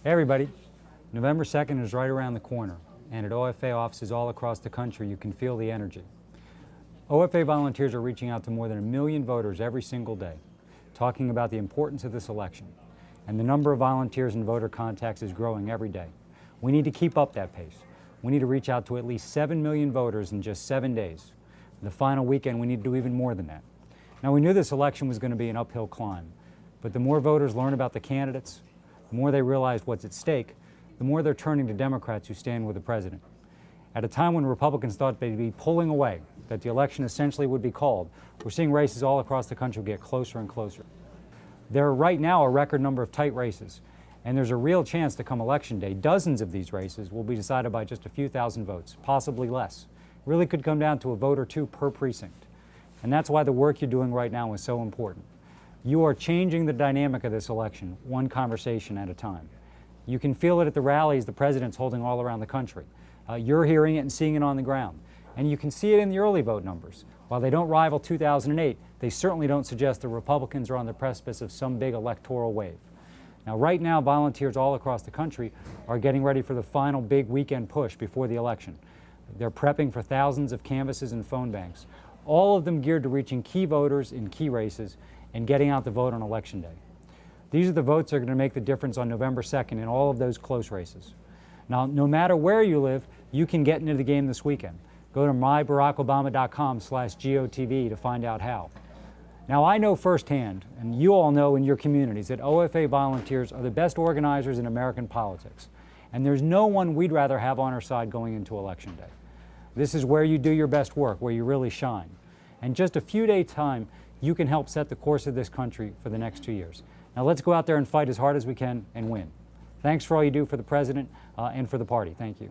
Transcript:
Hey everybody, November 2nd is right around the corner, and at OFA offices all across the country you can feel the energy. OFA volunteers are reaching out to more than 1 million voters every single day, talking about the importance of this election, and the number of volunteers and voter contacts is growing every day. We need to keep up that pace. We need to reach out to at least 7 million voters in just 7 days. The final weekend we need to do even more than that. Now we knew this election was going to be an uphill climb, but the more voters learn about the candidates, the more they realize what's at stake, the more they're turning to Democrats who stand with the president. At a time when Republicans thought they'd be pulling away, that the election essentially would be called, we're seeing races all across the country get closer and closer. There are right now a record number of tight races, and there's a real chance to come election day, dozens of these races will be decided by just a few thousand votes, possibly less. It really could come down to a vote or two per precinct. And that's why the work you're doing right now is so important. You are changing the dynamic of this election, one conversation at a time. You can feel it at the rallies the president's holding all around the country. You're hearing it and seeing it on the ground. And you can see it in the early vote numbers. While they don't rival 2008, they certainly don't suggest the Republicans are on the precipice of some big electoral wave. Now, right now, volunteers all across the country are getting ready for the final big weekend push before the election. They're prepping for thousands of canvases and phone banks, all of them geared to reaching key voters in key races and getting out the vote on Election Day. These are the votes that are going to make the difference on November 2nd in all of those close races. Now, no matter where you live, you can get into the game this weekend. Go to mybarackobama.com/GOTV to find out how. Now, I know firsthand, and you all know in your communities, that OFA volunteers are the best organizers in American politics. And there's no one we'd rather have on our side going into Election Day. This is where you do your best work, where you really shine. And just a few days' time, you can help set the course of this country for the next 2 years. Now let's go out there and fight as hard as we can and win. Thanks for all you do for the president and for the party. Thank you.